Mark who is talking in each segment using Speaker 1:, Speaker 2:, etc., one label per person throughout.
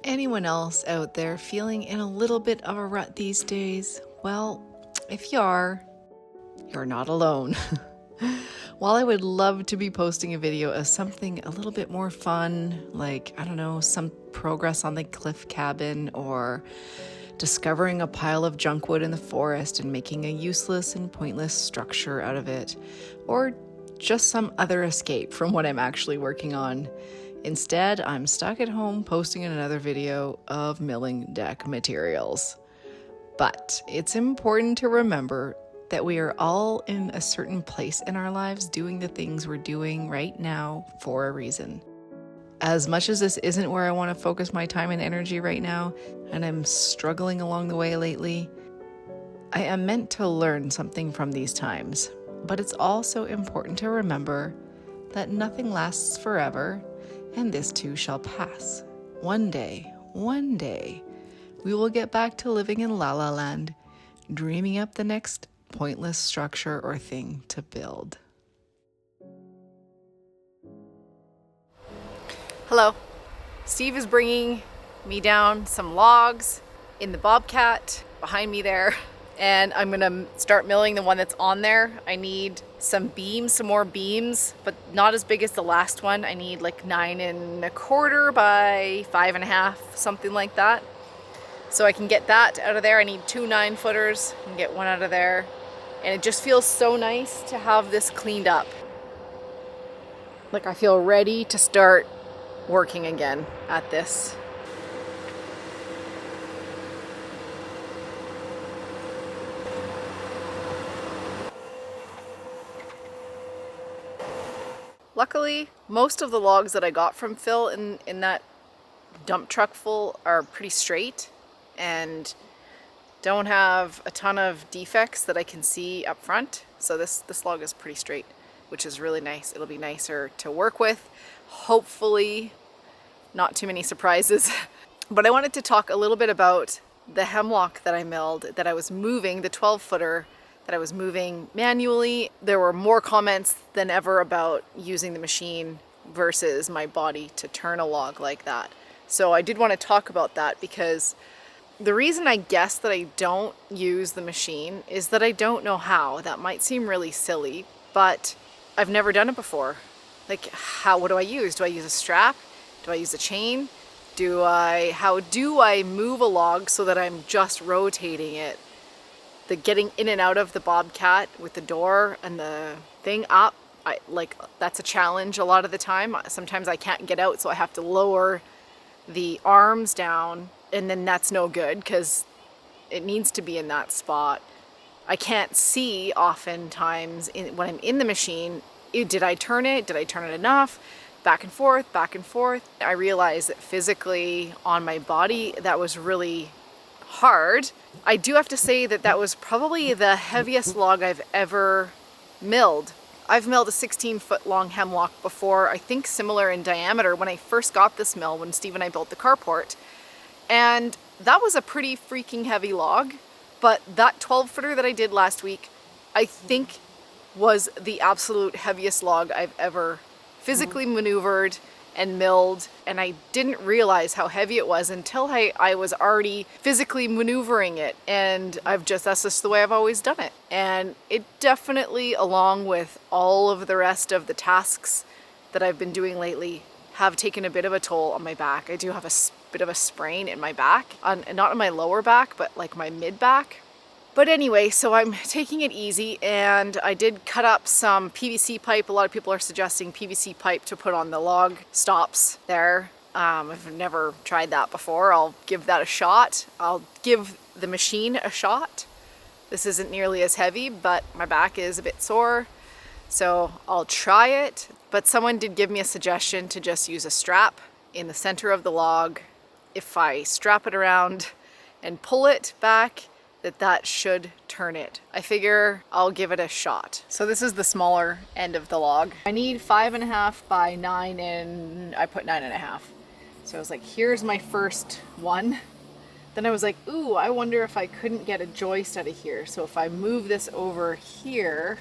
Speaker 1: Anyone else out there feeling in a little bit of a rut these days? Well, if you are, you're not alone. While I would love to be posting a video of something a little bit more fun, like, I don't know, some progress on the cliff cabin or discovering a pile of junk wood in the forest and making a useless and pointless structure out of it, or just some other escape from what I'm actually working on. Instead, I'm stuck at home posting another video of milling deck materials. But it's important to remember that we are all in a certain place in our lives doing the things we're doing right now for a reason. As much as this isn't where I want to focus my time and energy right now, and I'm struggling along the way lately, I am meant to learn something from these times. But it's also important to remember that nothing lasts forever, and this too shall pass. One day, we will get back to living in La La Land, dreaming up the next pointless structure or thing to build. Hello. Steve is bringing me down some logs in the bobcat behind me there, and I'm gonna start milling the one that's on there. I need some beams, some more beams, but not as big as the last one. I need like 9 1/4 by 5 1/2, something like that. So I can get that out of there. I need 2 9-footers and get one out of there. And it just feels so nice to have this cleaned up. Like I feel ready to start working again at this. Luckily, most of the logs that I got from Phil in that dump truck full are pretty straight and don't have a ton of defects that I can see up front. So this log is pretty straight, which is really nice. It'll be nicer to work with. Hopefully, not too many surprises. But I wanted to talk a little bit about the hemlock that I milled, that I was moving, the 12-footer that I was moving manually. There were more comments than ever about using the machine versus my body to turn a log like that. So I did want to talk about that because the reason I guess that I don't use the machine is that I don't know how. That might seem really silly, but I've never done it before. Like, what do I use? Do I use a strap? Do I use a chain? How do I move a log so that I'm just rotating it? The getting in and out of the bobcat with the door and the thing up, that's a challenge a lot of the time. Sometimes I can't get out, so I have to lower the arms down, and then that's no good because it needs to be in that spot. I can't see oftentimes when I'm in the machine, did I turn it? Did I turn it enough? Back and forth, back and forth. I realized that physically on my body, that was really hard. I do have to say that that was probably the heaviest log I've ever milled. I've milled a 16-foot long hemlock before, I think similar in diameter when I first got this mill, when Steve and I built the carport. And that was a pretty freaking heavy log, but that 12-footer that I did last week, I think was the absolute heaviest log I've ever physically maneuvered and milled, and I didn't realize how heavy it was until I was already physically maneuvering it, and that's just the way I've always done it. And it definitely, along with all of the rest of the tasks that I've been doing lately, have taken a bit of a toll on my back. I do have a bit of a sprain in my back, not on my lower back, but like my mid back. But anyway, so I'm taking it easy, and I did cut up some PVC pipe. A lot of people are suggesting PVC pipe to put on the log stops there. I've never tried that before. I'll give that a shot. I'll give the machine a shot. This isn't nearly as heavy, but my back is a bit sore, so I'll try it. But someone did give me a suggestion to just use a strap in the center of the log. If I strap it around and pull it back, that should turn it. I figure I'll give it a shot. So this is the smaller end of the log. I need 5 1/2 by 9, and I put 9 1/2. So I was like, here's my first one. Then I was like, ooh, I wonder if I couldn't get a joist out of here. So if I move this over here,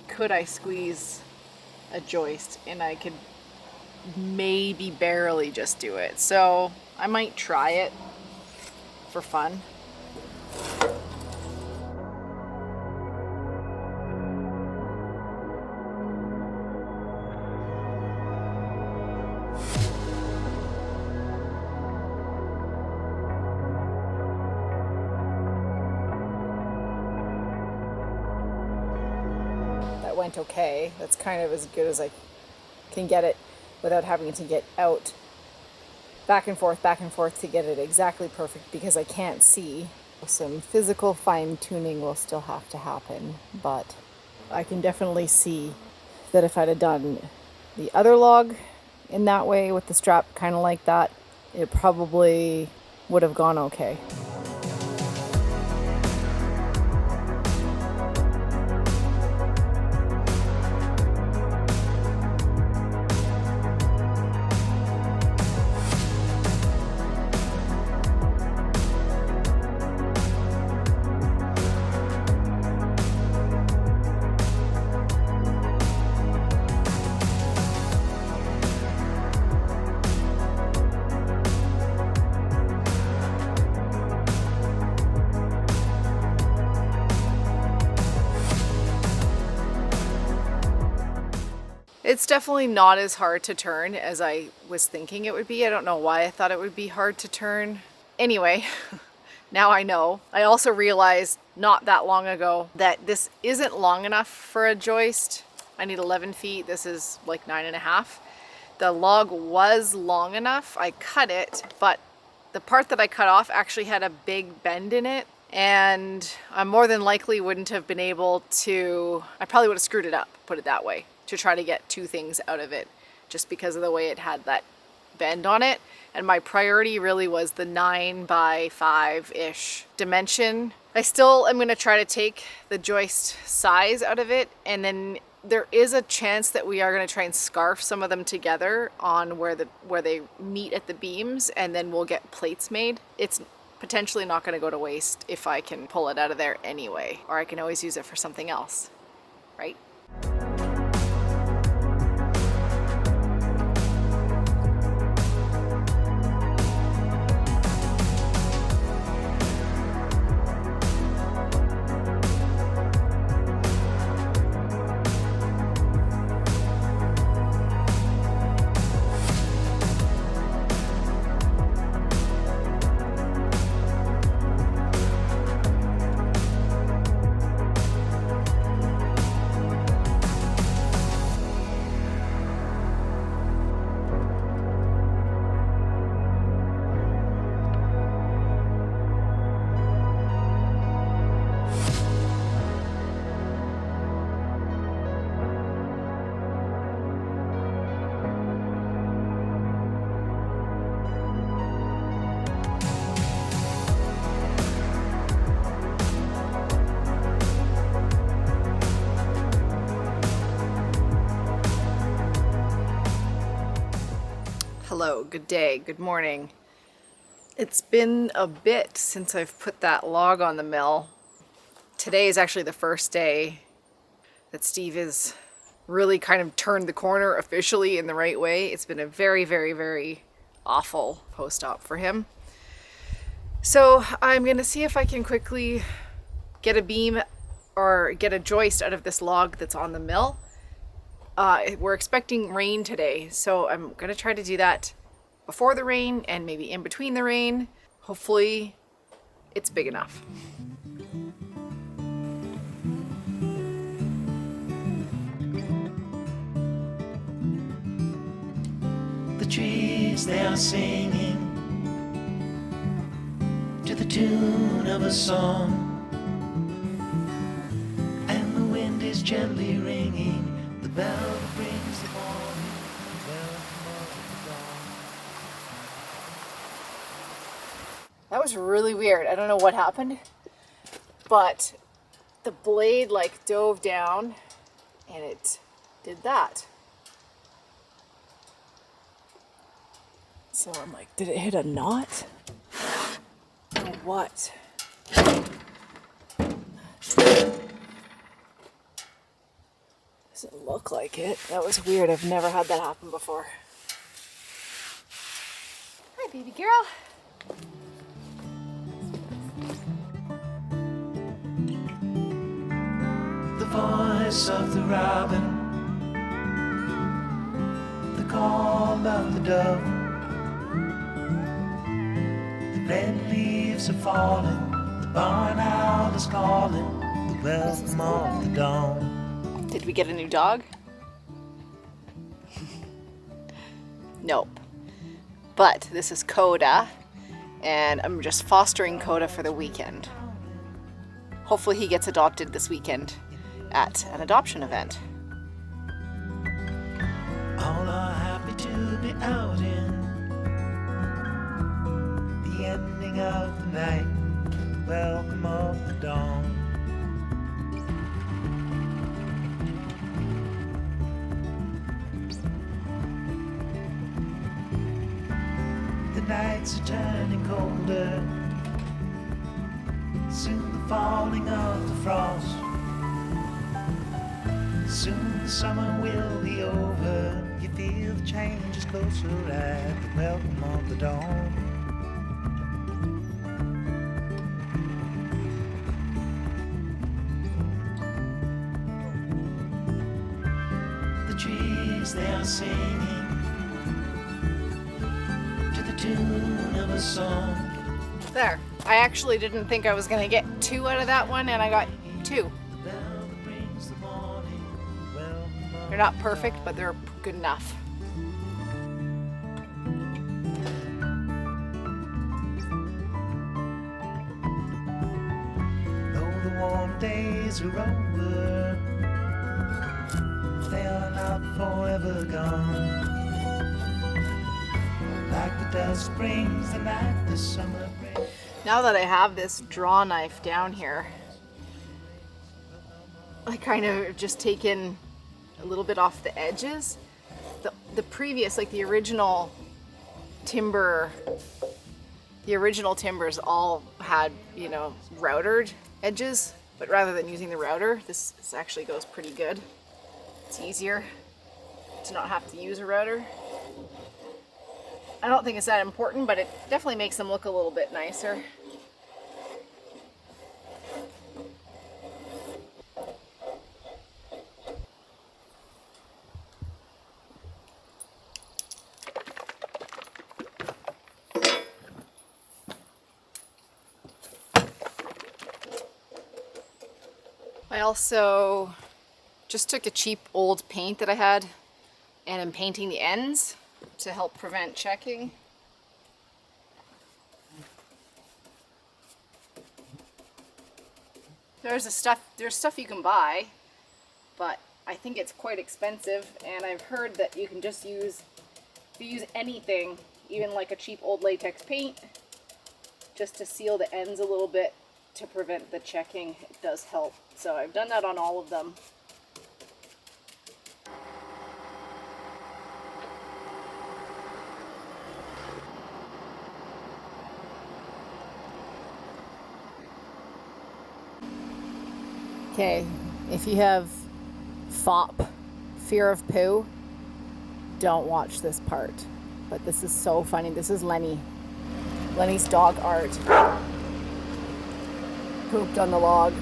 Speaker 1: could I squeeze a joist and I could maybe barely just do it. So I might try it for fun. That went okay. That's kind of as good as I can get it without having to get out back and forth to get it exactly perfect because I can't see. Some physical fine-tuning will still have to happen, but I can definitely see that if I'd have done the other log in that way with the strap kind of like that, it probably would have gone okay. It's definitely not as hard to turn as I was thinking it would be. I don't know why I thought it would be hard to turn. Anyway, now I know. I also realized not that long ago that this isn't long enough for a joist. I need 11 feet. This is like 9.5. The log was long enough. I cut it, but the part that I cut off actually had a big bend in it. And I more than likely wouldn't have been able to, I probably would have screwed it up, put it that way, to try to get two things out of it just because of the way it had that bend on it. And my priority really was the 9x5-ish dimension. I still am gonna try to take the joist size out of it, and then there is a chance that we are gonna try and scarf some of them together on where they meet at the beams, and then we'll get plates made. It's potentially not gonna go to waste if I can pull it out of there anyway, or I can always use it for something else, right? Hello, good day, good morning. It's been a bit since I've put that log on the mill. Today is actually the first day that Steve has really kind of turned the corner officially in the right way. It's been a very, very, very awful post-op for him. So I'm gonna see if I can quickly get a beam or get a joist out of this log that's on the mill. We're expecting rain today, so I'm gonna try to do that before the rain and maybe in between the rain. Hopefully it's big enough.
Speaker 2: The trees, they are singing to the tune of a song, and the wind is gently ringing. The bell brings the morning, the bell of dawn.
Speaker 1: That was really weird. I don't know what happened, but the blade like dove down and it did that. So I'm like, did it hit a knot? Or what? Doesn't look like it. That was weird. I've never had that happen before. baby girl.
Speaker 2: The voice of the robin, the call of the dove, the red leaves are falling, the barn owl is calling, the welcome of the dawn.
Speaker 1: Did we get a new dog? Nope. But this is Coda, and I'm just fostering Coda for the weekend. Hopefully he gets adopted this weekend at an adoption event.
Speaker 2: All are happy to be out in the ending of the night, the welcome of the dawn. The nights are turning colder, soon the falling of the frost. Soon the summer will be over. You feel the change is closer at the welcome of the dawn. The trees, they are singing to the tune of a song.
Speaker 1: There. I actually didn't think I was going to get 2 out of that one, and I got 2. They're not perfect, but they're good enough.
Speaker 2: Though the warm days are over, they are not forever gone. Like the dust brings the night, the summer brings.
Speaker 1: Now that I have this draw knife down here, I kind of just taken a little bit off the edges. The previous, like the original timbers all had, you know, routered edges, but rather than using the router, this actually goes pretty good. It's easier to not have to use a router. I don't think it's that important, but it definitely makes them look a little bit nicer. I also just took a cheap old paint that I had and I'm painting the ends to help prevent checking. There's stuff you can buy, but I think it's quite expensive, and I've heard that you can just use, if you use anything, even like a cheap old latex paint, just to seal the ends a little bit to prevent the checking. It does help. So I've done that on all of them. Okay, if you have FOP, fear of poo, don't watch this part. But this is so funny. This is Lenny's dog Art. Pooped on the log.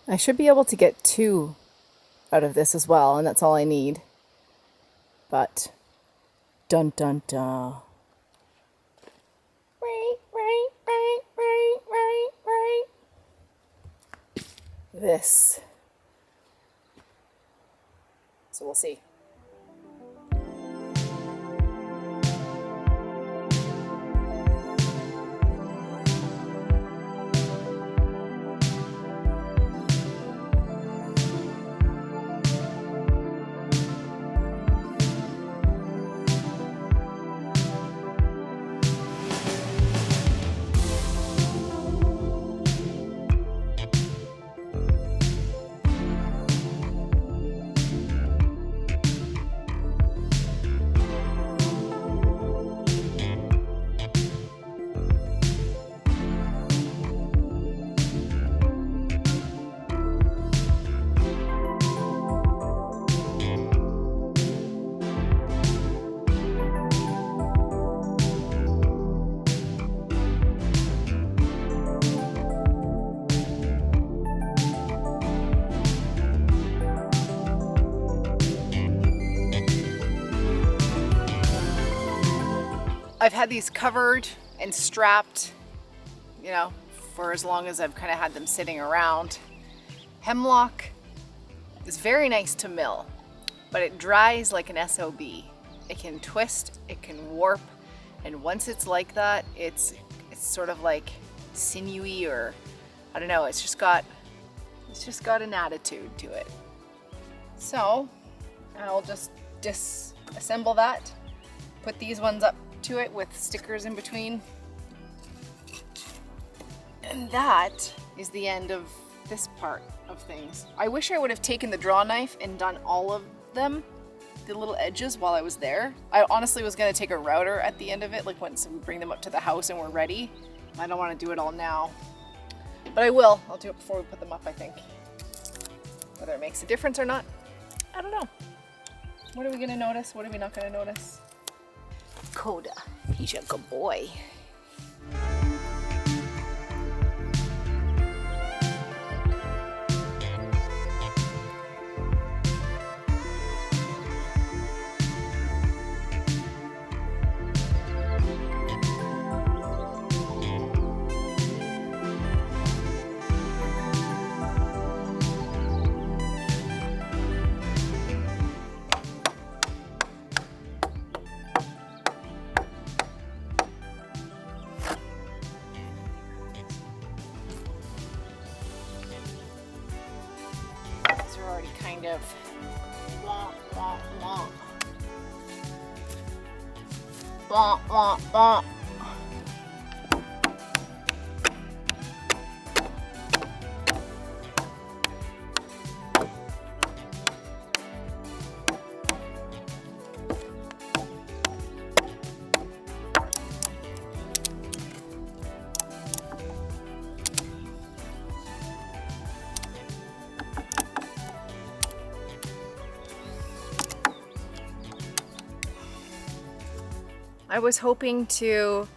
Speaker 1: I should be able to get 2 out of this as well, and that's all I need. But dun dun dun. This. So we'll see. I've had these covered and strapped, you know, for as long as I've kind of had them sitting around. Hemlock is very nice to mill, but it dries like an SOB. It can twist, it can warp, and once it's like that, it's sort of like sinewy, or I don't know, it's just got an attitude to it. So I'll just disassemble that, put these ones up to it with stickers in between, and that is the end of this part of things. I wish I would have taken the draw knife and done all of them, the little edges, while I was there. I honestly was going to take a router at the end of it, like once we bring them up to the house and we're ready. I don't want to do it all now, but I will. I'll do it before we put them up, I think. Whether it makes a difference or not, I don't know. What are we going to notice? What are we not going to notice? Coda, he's a good boy. Already kind of womp, womp, womp. Womp, womp, womp. I was hoping to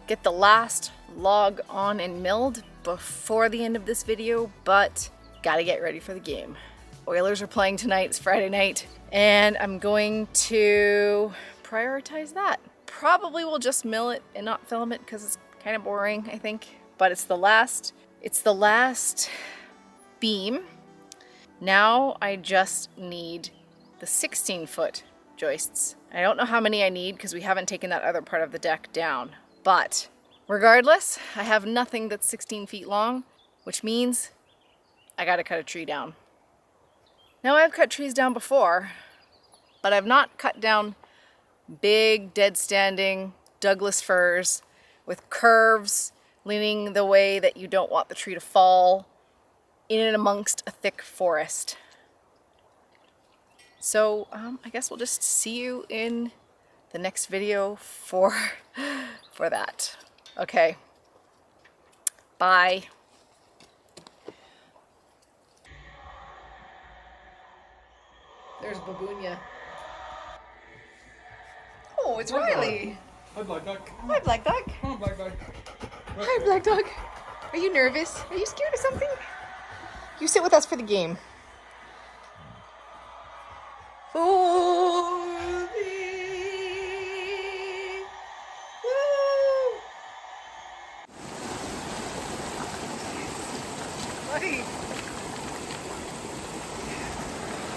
Speaker 1: get the last log on and milled before the end of this video, but gotta get ready for the game. Oilers are playing tonight, it's Friday night, and I'm going to prioritize that. Probably will just mill it and not film it because it's kind of boring, I think. But it's the last beam. Now I just need the 16-foot joists. I don't know how many I need because we haven't taken that other part of the deck down. But regardless, I have nothing that's 16 feet long, which means I gotta cut a tree down. Now I've cut trees down before, but I've not cut down big, dead standing Douglas firs with curves leaning the way that you don't want the tree to fall in and amongst a thick forest. So I guess we'll just see you in the next video for that. Okay. Bye. There's Babunya. Oh, it's Riley.
Speaker 3: Hi, Black Duck.
Speaker 1: Hi, Black Duck.
Speaker 3: Come on, Black Duck.
Speaker 1: Hi, Black Duck. Are you nervous? Are you scared of something? You sit with us for the game. For thee. Woo! Buddy.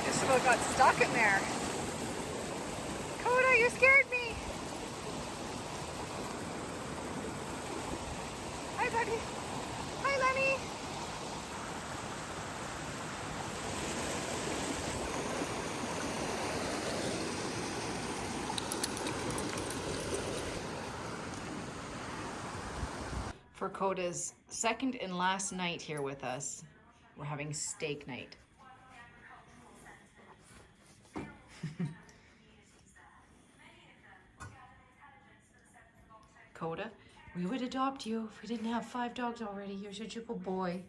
Speaker 1: Just about got stuck in there. Coda, you scared me. Hi, buddy. Hi, Lenny. For Coda's second and last night here with us, we're having steak night. Coda, we would adopt you if we didn't have 5 dogs already. You're such a good boy.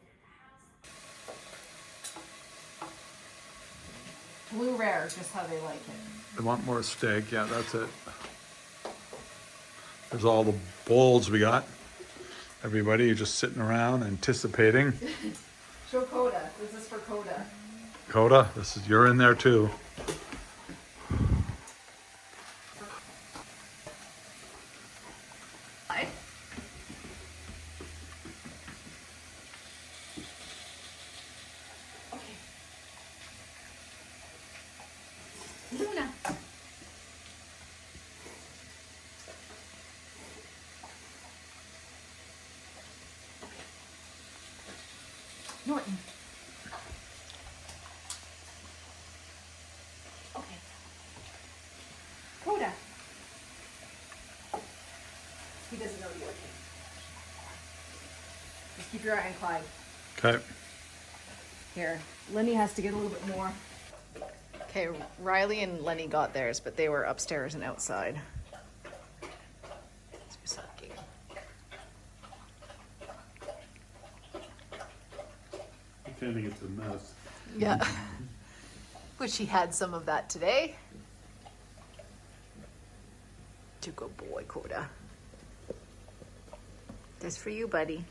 Speaker 1: Blue rare, just how they like it.
Speaker 3: They want more steak. Yeah, that's it. There's all the bowls we got. Everybody just sitting around anticipating.
Speaker 1: Show Coda. This is for Coda.
Speaker 3: Coda, you're in there too.
Speaker 1: Norton. Okay. Coda. He doesn't know you're looking. Just keep your eye on Clyde.
Speaker 3: Okay.
Speaker 1: Here, Lenny has to get a little bit more. Okay, Riley and Lenny got theirs, but they were upstairs and outside. They're sucking.
Speaker 3: Pretending it's a mess.
Speaker 1: Yeah. Wish he had some of that today. You good boy, Coda. This for you, buddy.